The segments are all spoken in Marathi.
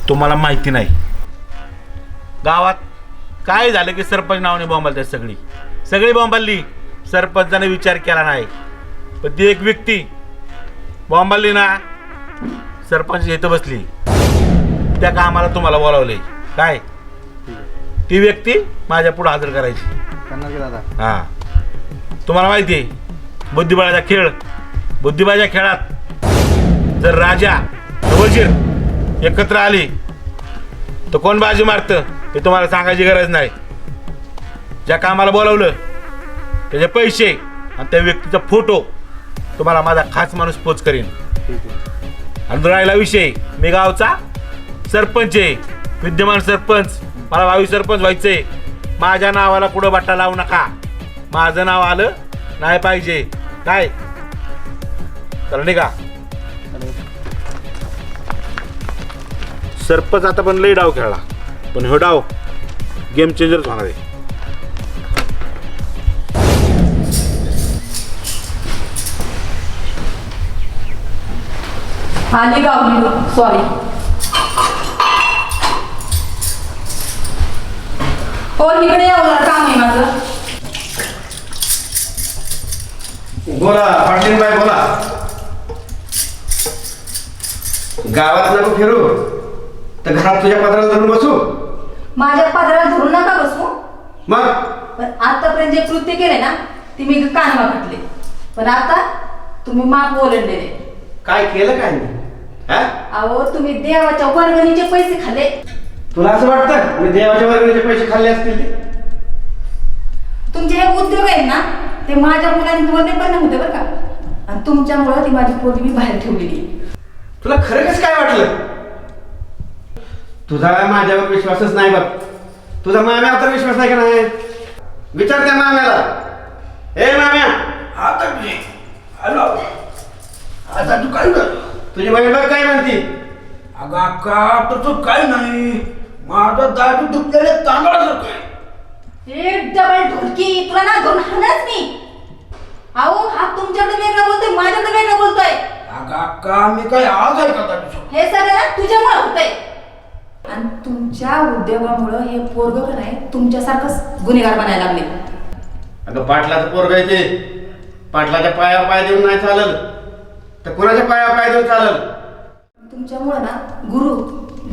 तुम्हाला माहिती नाही, गावात काय झालं की सरपंच नावाने बोंबालतात. सगळी बोंबालली, सरपंचाने विचार केला नाही. पण ती एक व्यक्ती बोंबालली ना, सरपंच इथं बसली, त्या कामाला तुम्हाला बोलावले. काय ती व्यक्ती माझ्या पुढे हजर करायची. हा, तुम्हाला माहिती आहे बुद्धिबळाच्या खेळात जर राजा वजीर एकत्र आली तर कोण बाजी मारतं हे तुम्हाला सांगायची गरज नाही. ज्या कामाला बोलावलं त्याचे पैसे आणि त्या व्यक्तीचा फोटो तुम्हाला माझा खास माणूस पोच करीन. आणि राहिला विषय, मी गावचा सरपंच आहे, विद्यमान सरपंच, मला भावी सरपंच व्हायचंय. माझ्या नावाला कुठं बट्टा लावू नका, माझं नाव आलं नाही पाहिजे. काय तर नाही का? सरपंच आता पण लई डाव खेळला, पण हो डाव गेम चेंजरच होणार आहे. आली गावली, सॉरी. हो, इकडे यावं काम आहे माझं. बोला पाटील बाई, बोला. गावात नको फिरू तर घरात तुझ्या पत्राला धरून बसू. माझ्या पदराला धरून नका बसू. मग पण आतापर्यंत जे कृत्य केले ना ते मी कानमा घातले, पण आता तुम्ही माप ओलांडलेले. काय केलं काय मी? अहो, तुम्ही देवाच्या वर्गणीचे पैसे खाल्ले. तुला असं वाटतं मी देवाच्या वर्गणीचे पैसे खाल्ले असतील ते? तुमचे हे उद्योग आहेत ना ते माझ्या मुलांवर परिणाम होते बरं का. आणि तुमच्यामुळे ती माझी पोरगी मी बाहेर ठेवलेली. तुला खरं कसं काय वाटलं? तुझा माझ्यावर विश्वासच नाही बघ. तुझा माम्यावर तर विश्वास नाही का? नाही विचार त्या माम्याला. ए माम्या, आता हॅलो, आता तू काय कर? तुझी बहीण बघ काय म्हणती. अगं अक्का, तसं काय नाही, माझा दादू दुखलेले तांदळासारखं आहे. एक डबल ढोलकी तुला ना दोन हाणच मी. अहो, हा तुमच्याकडे वेगळं बोलतोय, माझ्याकडे वेगळं बोलतोय. अगं अक्का, मी काय आज आहे का दादू? हे सगळं ना तुझ्यामुळे होतंय. आणि तुमच्या उद्योगामुळे हे पोरग का नाही तुमच्यासारखंच गुन्हेगार बनायला लागले. अगं पाटलाचं पोरग आहे ते. पाटलाच्या पाया पाय देऊन नाही चालल तर कोणाच्या पाया पाय देऊन चालल? तुमच्यामुळे ना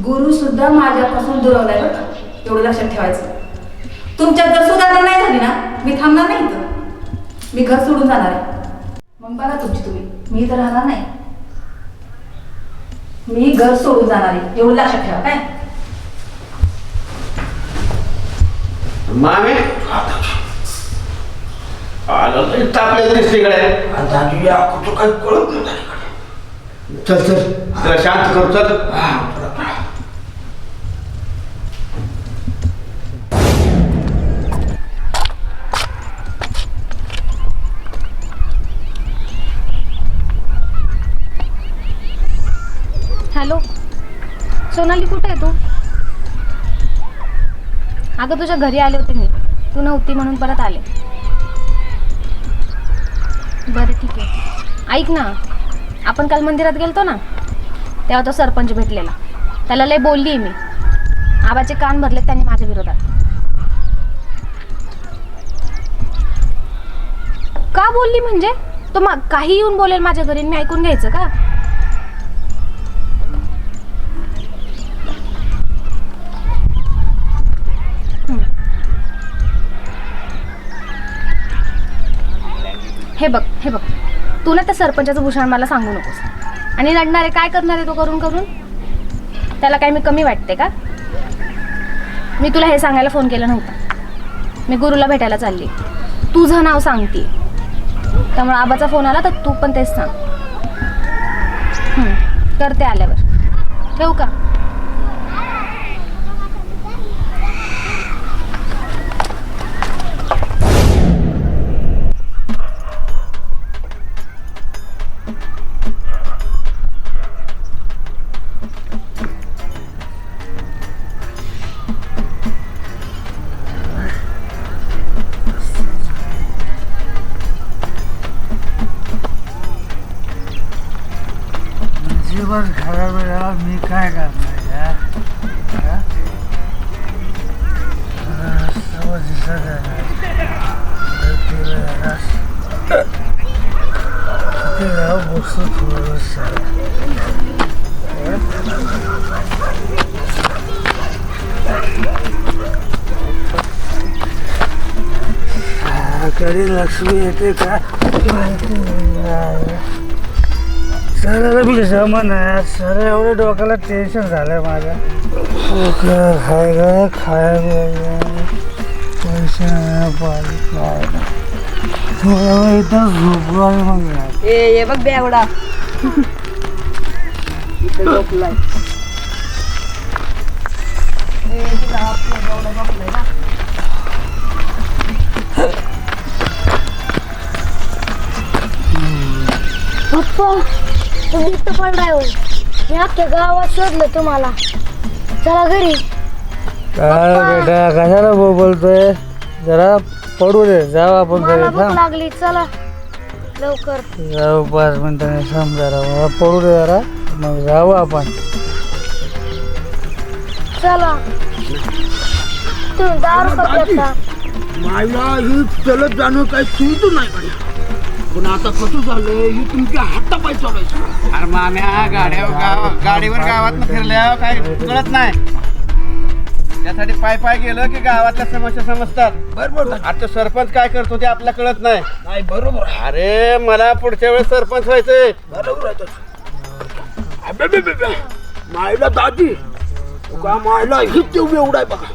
गुरु सुद्धा माझ्यापासून दुरावलाय बरं का. एवढं लक्षात ठेवायचं. तुमच्यात जर सुधारणा नाही झाली ना मी थांबणार नाही इथं. मी घर सोडून जाणार आहे. मग बघा तुम्ही, मी इथं राहणार नाही. मी घर सोडून जाणार आहे, एवढं लक्षात ठेवा. काय मामे आलं तापल्या दृष्टीकडे. दादू या अक्का काही कळत नाही त्याच्याकडे. चल चल जरा शांत करू. चल. हॅलो सोनाली, कुठे आहे तू? अगं तुझ्या घरी आले होते मी, तू नव्हती म्हणून परत आले. बरं ठीक आहे. ऐक ना, आपण काल मंदिरात गेलतो ना तेव्हा तो सरपंच भेटलेला. त्याला लय बोलली आहे मी. आबाचे कान भरले त्यांनी माझ्या विरोधात. का बोलली म्हणजे? तो काही येऊन बोलेल माझ्या घरी, मी ऐकून घ्यायचं का? हे बघ तू ना त्या सरपंचाचं भूषण मला सांगू नकोस. आणि लढणार आहे, काय करणार आहे तो करून करून? त्याला काय मी कमी वाटते का? मी तुला हे सांगायला फोन केला नव्हता. मी गुरुला भेटायला चालली. तुझं नाव सांगते, त्यामुळे आबाचा फोन आला तर तू पण तेच सांग. करते आल्यावर. ठेवू का? जीवन खराब वेळेला मी काय करणार? कधी लक्ष्मी येते का सर मी जमन सर एवढं डोक्याला टेन्शन झालंय माझ्या खायला पैसे इथं झोपलो आहे मग ए बघ बेवडा इथं झोपलाय पप्पा तुम्ही इथं पडलाय हो मी अख्ख्या गावात शोधलं तुम्हाला चला घरी काय बेटा कशाला बोलतोय जरा पडू दे जाऊ आपण मला घरी भूक थांब लागली चला लवकर जाऊ 5 मिनिटांनी थांब जरा मला पडू दे जरा मग जाऊ आपण चला तुम्ही दारू का पिता मायला ही चलत जाणं काही सुविधा नाही कडे पण आता कसं झालंय ही तुमच्या हातापाय चालायचं अरे माम्या गाडीवर गावात फिरल्या काय कळत नाही त्यासाठी पाय पाय गेलं की गावातल्या समस्या समजतात. बरोबर आता सरपंच काय करतो ते आपल्याला कळत नाही. नाही बरोबर आहे. अरे मला पुढच्या वेळेस सरपंच व्हायचंय. बरोबर आहे मायला दादी का मायला ही तेवढी एवढा आहे बघा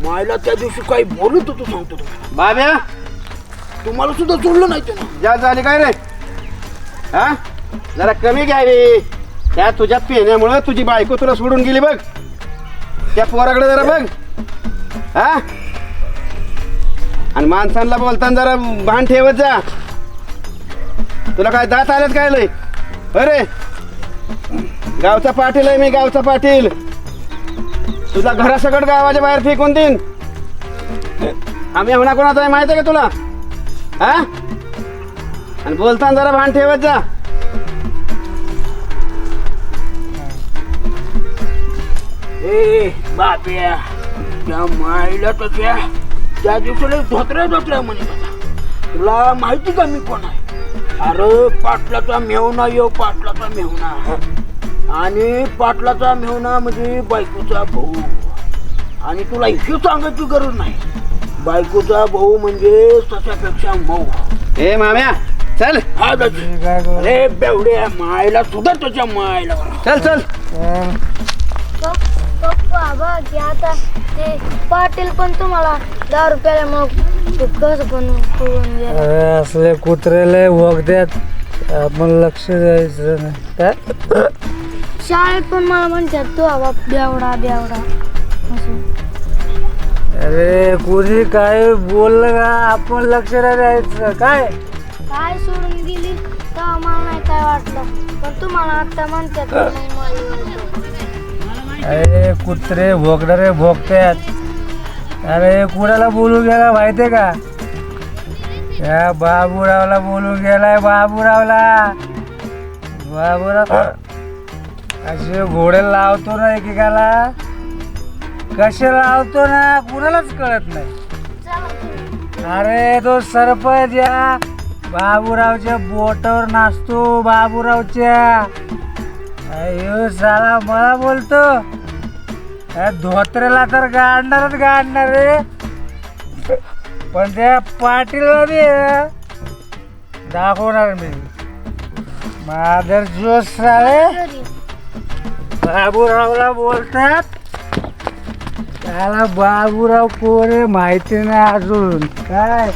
मायला त्या दिवशी काही बोलत होतो सांगतो तुम्हाला बाब्या तुम्हाला सुद्धा सोडलं नाही त्यानं जास्त झाली काय रे हा जरा कमी घ्यावी त्या तुझ्या पेण्यामुळे तुझी बायको तुला सोडून गेली बघ त्या पोराकडे जरा बघ हा आणि माणसांना बोलताना जरा भान ठेवत जा. तुला काय दात आलेत काय लय अरे गावचा पाटील आहे मी गावचा पाटील तुझा घरासकट गावाच्या बाहेर फेकून देईन. आम्ही होणार कोणाचा आहे माहिती आहे का तुला हा आणि बोलताना जरा भान ठेवत जा. ए बाप्या त्या मायला तशा त्या दिवसाला धोत्र्या म्हणत होता तुला माहिती का मी कोण आहे अरे पाटलाचा मेहुणा येऊ पाटलाचा मेहुणा आणि पाटलाचा मेहुणा म्हणजे बायकोचा भाऊ आणि तुला इथे सांगायची गरज नाही बायकोचा भाऊ म्हणजे सशापेक्षा मऊ. ए माम्या चल हा दादी अरे बेवड्या मायला सुद्धा त्याच्या मायला चल चल पप्पा बघ आता ते पाटील पण तुम्हाला 10 रुपयाला मग कसं पण करून गेला. असले कुत्रेले वगद्यात आपण लक्ष द्यायचं नाही शाळेत पण मला म्हणतात तू हवा बेवडा बेवडा असं. अरे कोणी काय बोललं का आपण लक्ष नाही द्यायचं काय काय सोडून गेली तेव्हा मला नाही काय वाटलं पण तुम्हाला आता म्हणतात मग मला वाटलं. अरे कुत्रे भोगणारे भोगतात अरे कुणाला बोलून गेला माहितीये का या बाबूरावला बोलून गेलाय बाबूराव असे घोडे लावतो ना एकेकाला कसे लावतो ना कुणालाच कळत नाही. चला तुम्ही. अरे तो सरपंच या बाबूरावच्या बोटावर नाचतो बाबूरावच्या अयो साला मला बोलतो धोत्रेला तर गाडणार रे पण त्या पाटीलला बी दाखवणार मी मादर जोश साले घरी. बाबूरावला बोलतात त्याला बाबूराव कोण माहिती नाही अजून काय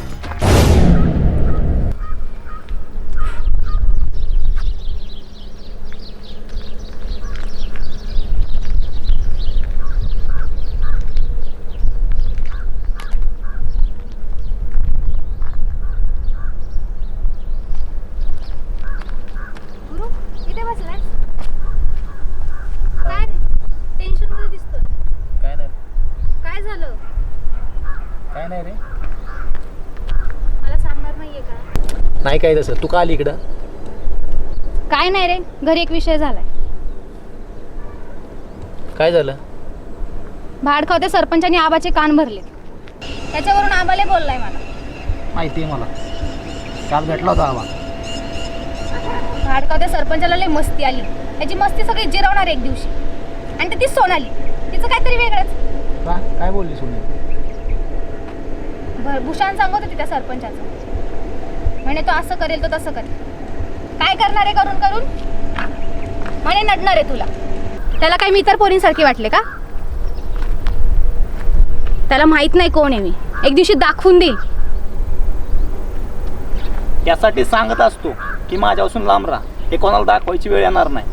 गुरु इथे बसलाय काय रे टेन्शन मध्ये दिसतोय. काय नाही काय झालं काय नाही रे मला सांगणार नाहीये का. नाही काय तसं तू का आली इकडं काय नाही रे घरी एक विषय झालाय. काय झालं भाडखावते सरपंचानी आबाचे कान भरले त्याच्यावरून आबाले बोललाय मला. माहिती आहे मला काल भेटला होता आबा भाडखावते सरपंचाला लय मस्ती आली त्याची मस्ती सगळी जिरवणार एक दिवशी आणि ते ती सोनाली तिचं काहीतरी वेगळंच. का काय बोलली सोनी भूषण सांगत होती त्या सरपंचाचं, म्हणे तो असं करेल तो तसं करेल. काय करणार आहे करून करून? म्हणे नडणार आहे तुला. त्याला काय मी इतर पोरींसारखी वाटले का? त्याला माहित नाही कोण आहे मी. एक दिवशी दाखवून देईल. त्यासाठी सांगत असतो की माझ्यापासून लांब राहा, हे कोणाला दाखवायची वेळ येणार नाही.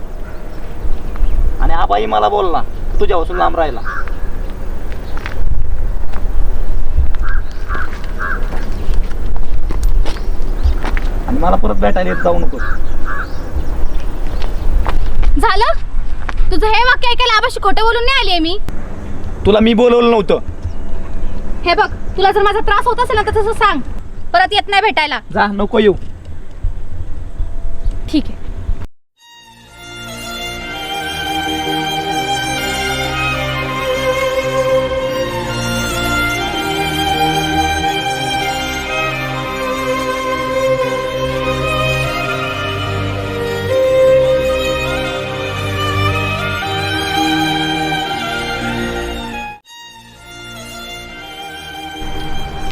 आणि आबाई मला बोलला तुझ्यापासून लांब राहिला. आणि मला परत भेटायला येत जाऊ नको. झालं? तुझं हे वाक्य ऐकायला आबाशी खोटं बोलून नाही आली आहे मी. तुला मी बोलवलं नव्हतं. हे बघ, तुला जर माझा त्रास होत असेल ना तर तसं सांग. परत येत नाही भेटायला. जा, नको येऊ. ठीक आहे.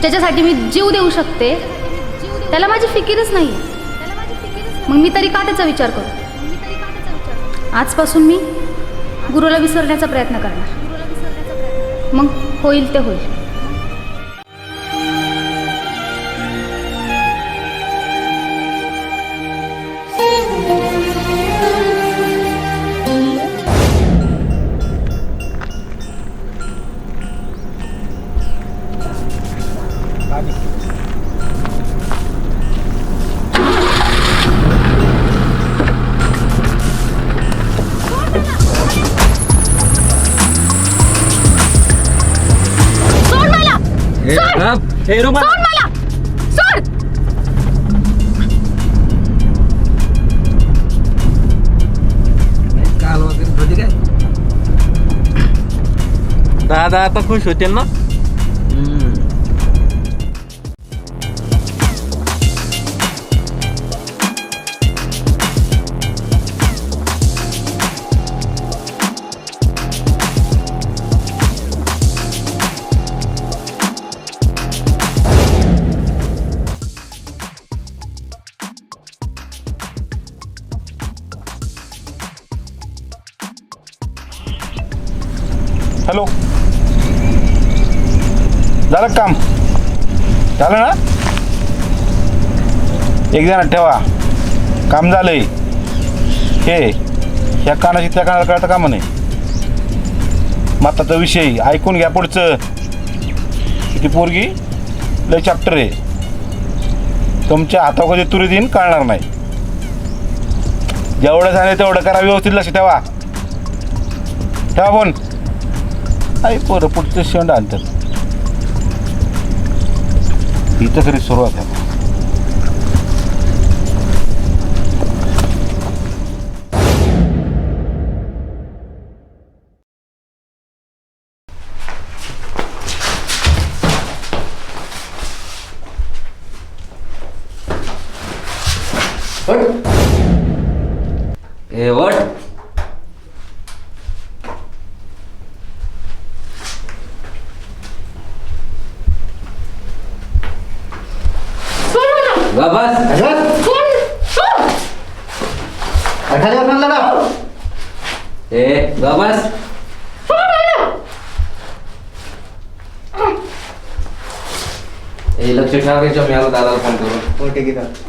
ज्याच्यासाठी मी जीव देऊ शकते त्याला माझी फिकीरच नाही. मग मी तरी का त्याचा विचार करू? आजपासून मी गुरुला विसरण्याचा प्रयत्न करणार. मग होईल ते होईल. सोड मला! सोड! काल वगैरे होती काय? दादा आता खुश होतील ना? हॅलो, झालं काम? झालं ना? एक जण ठेवा, काम झालंय. हे ह्या कानाशी त्या कानाला कळतं का म्हणे? मताचा विषय ऐकून घ्या. पुढचं किती पोरगी लय चॅप्टर आहे. तुमच्या हातावर कधी तुरी देईन कळणार नाही. जेवढं झालं तेवढं करा. व्यवस्थित लक्ष ठेवा. ठेवा फोन. आई पोरं पुढचं शेंड आणतात. इथं खरी सुरुवात आहे. ए वट. बस ए बस. ए लक्ष ठेवायचं. मी आलो दादाला फोन करून. ओके की दादा.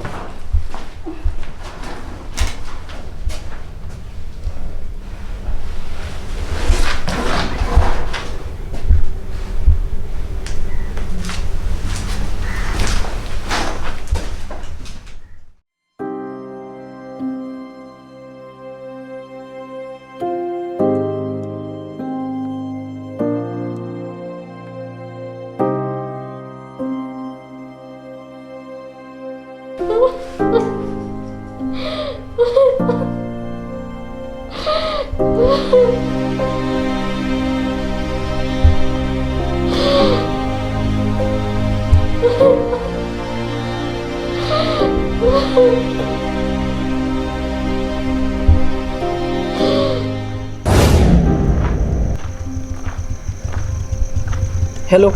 हॅलो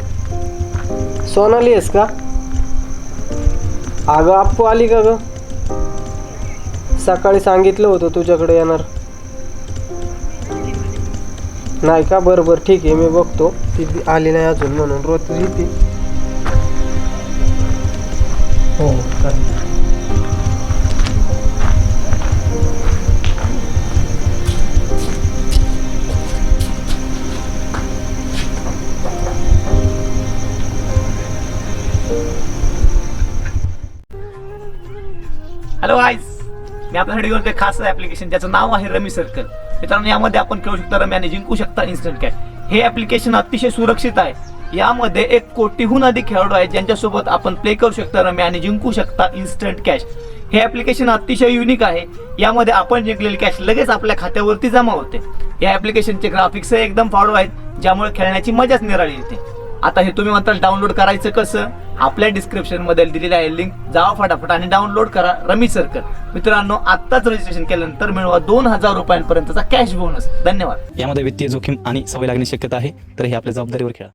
सोनाली आहेस का? अगं अप्पू आली का ग? सकाळी सांगितलं होतं तुझ्याकडे येणार. नाही का? बरं बरं ठीक आहे, मी बघतो. ती आली नाही अजून म्हणून रोज येते. हो चालेल. हॅलो गाईज, मी आपल्यासाठी घेऊन ते खास ॲप्लिकेशन ज्याचं नाव आहे रमी सर्कल. मित्रांनो, यामध्ये आपण खेळू शकता रमी आणि जिंकू शकता इन्स्टंट कॅश. हे ॲप्लिकेशन अतिशय सुरक्षित आहे. यामध्ये 1 कोटीहून अधिक खेळाडू आहेत ज्यांच्यासोबत आपण प्ले करू शकता रमी आणि जिंकू शकता इन्स्टंट कॅश. हे ॲप्लिकेशन अतिशय युनिक आहे. यामध्ये आपण जिंकलेली कॅश लगेच आपल्या खात्यावरती जमा होते. या ॲप्लिकेशनचे ग्राफिक्स एकदम फाडू आहेत, ज्यामुळे खेळण्याची मजाच निराळी येते. आता हे तुम्ही म्हणताल डाउनलोड करायचं कसं? आपल्या डिस्क्रिप्शन मध्ये दिलेली आहे लिंक, जावा फटाफट आणि डाउनलोड करा रमी सर्कल. मित्रांनो, आत्ताच रजिस्ट्रेशन केल्यानंतर मिळवा 2000 रुपयांपर्यंतचा कॅश बोनस. धन्यवाद. यामध्ये वित्तीय जोखीम आणि सवय लागण्याची शक्यता आहे, तर हे आपल्या जबाबदारीवर खेळा.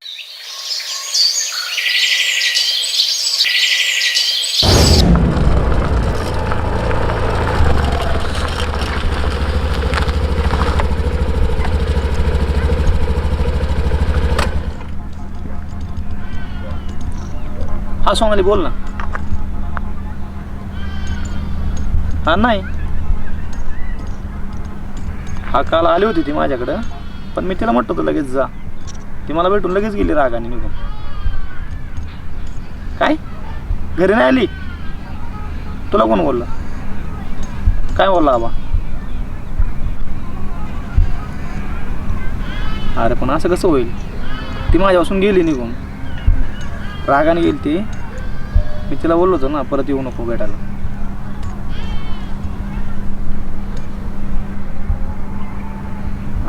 हा सोनाली, बोल ना. हा नाही, हा काल आली होती ती माझ्याकडं, पण मी तिला म्हटलं होतं लगेच जा. ती मला भेटून लगेच गेली रागाने निघून. काय? घरी नाही आली? तुला कोण बोललं? काय बोलला आबा? अरे पण असं कसं होईल? ती माझ्यापासून गेली निघून, रागाने गेली ती. मी तिला बोललो होतो ना परत येऊ नको भेटायला.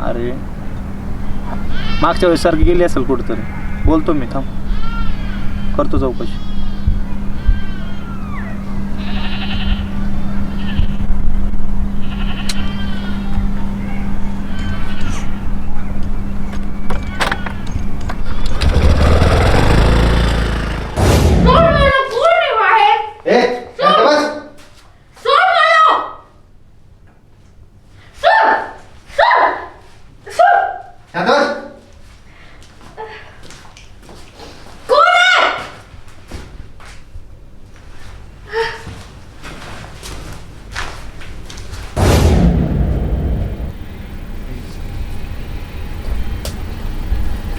अरे मागच्या वेळेस सारखी गेली असेल कुठंतरी. बोलतो मी, थांब, करतो चौकशी.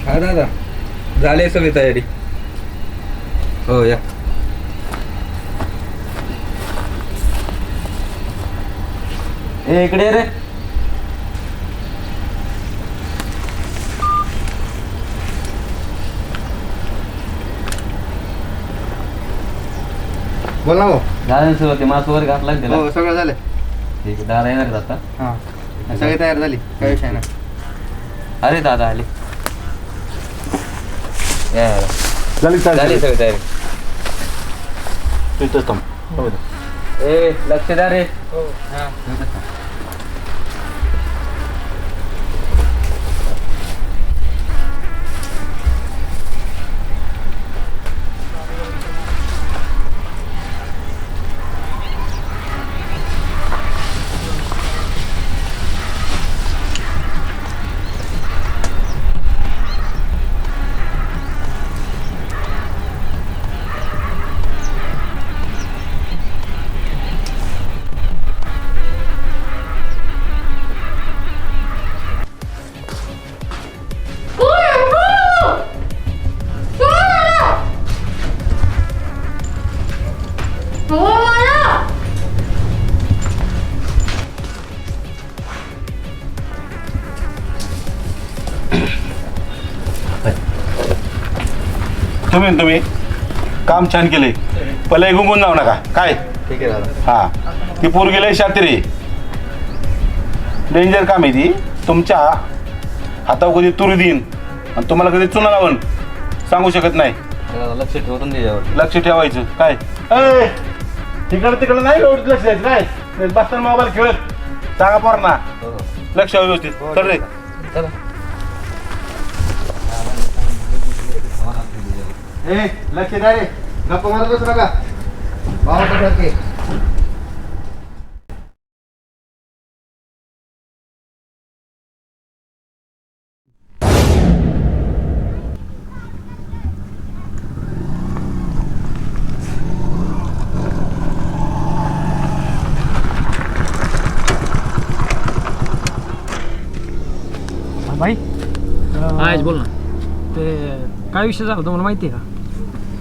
हा दादा, झाली सगळी तयारी. हो या. ए इकडे रे. बोल ना भाऊ. झालं सगळं, ते मास वगैरे घातला त्याला. हो सगळं झालं. ठीक, दादा येणार आता. हां सगळी तयार झाली, काय विषय नाही. अरे दादा आले. या झाली झाली सगळी तयारी. इथंच थांब. ए लक्ष द्या रे. तुम्ही काम छान केले. पहिले गुंगून जाऊ नका. काय? ठीक आहे दादा. हा, ती पोरगी लय शातीर, डेंजर काम आहे ती. तुमच्या हातावर कधी तुरी देईन आणि तुम्हाला कधी चुना लावून सांगू शकत नाही. लक्ष ठेवतो ना त्याच्यावर. लक्ष ठेवायचं. काय तिकडं नाही एवढं लक्ष द्यायचं. काय बसताना मोबाईल खेळत सांगा पोरांना. लक्ष व्यवस्थित. चल रे. चला. ए लक्ष द्या रे, गप्पा मारत बसू नका बाबासारखे. भाई आज बोल ना. ते काय विषय झाला तुम्हाला माहिती आहे का?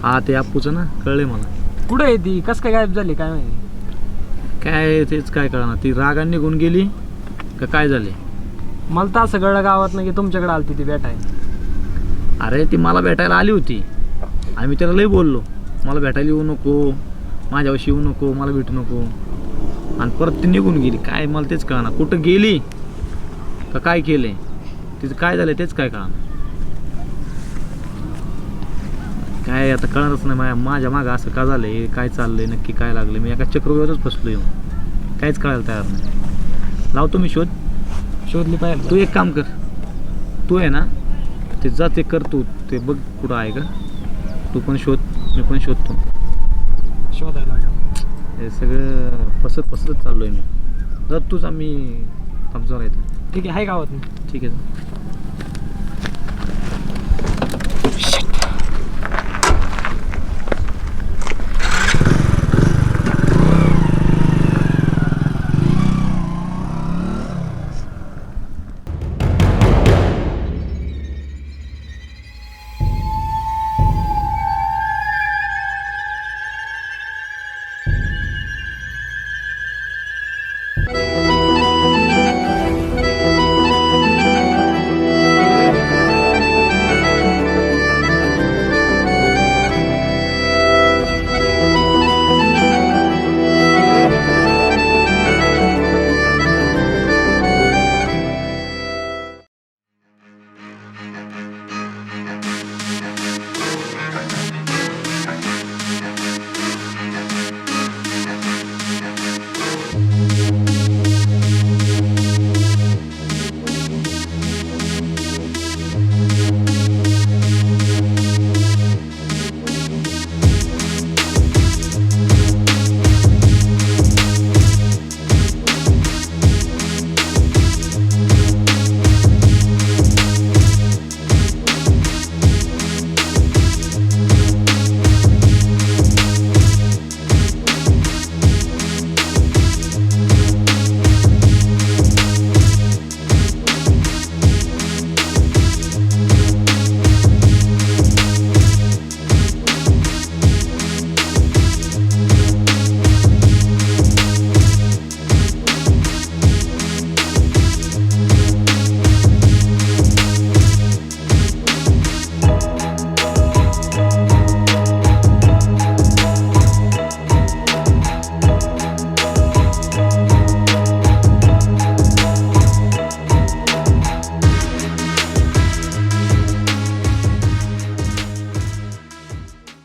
हा ते अप्पूचं ना कळलंय मला. कुठे आहे ती? कसं काय गायब झाली काय माहिती? काय तेच काय कळणार, ती रागाने निघून गेली का काय झाले? मला तर असं कळलं गावात की तुमच्याकडे आलती ती भेटाय. अरे ती मला भेटायला आली होती आणि मी त्याला लई बोललो, मला भेटायला येऊ नको, माझ्यापाशी येऊ नको, मला भेटू नको. आणि परत ती निघून गेली. काय मला तेच कळणार, कुठं गेली का काय केलंय, तिचं काय झालं तेच काय कळणार. काय आता कळणारच नाही माझ्या मागं असं का झालंय, काय चाललंय, नक्की काय लागलं. मी एका चक्रव्यूहातच फसलो येऊन, काहीच कळायला तयार नाही. लावतो मी शोधली पाहिजे. तू एक काम कर, तू आहे ना ते जा ते कर, तू ते बघ कुठं आहे का, तू पण शोध, मी पण शोधतो. शोधायला हे सगळं फसतच चाललो आहे मी. जा तूच, आम्ही थांबचा राहतो. ठीक आहे गावात. ठीक आहे.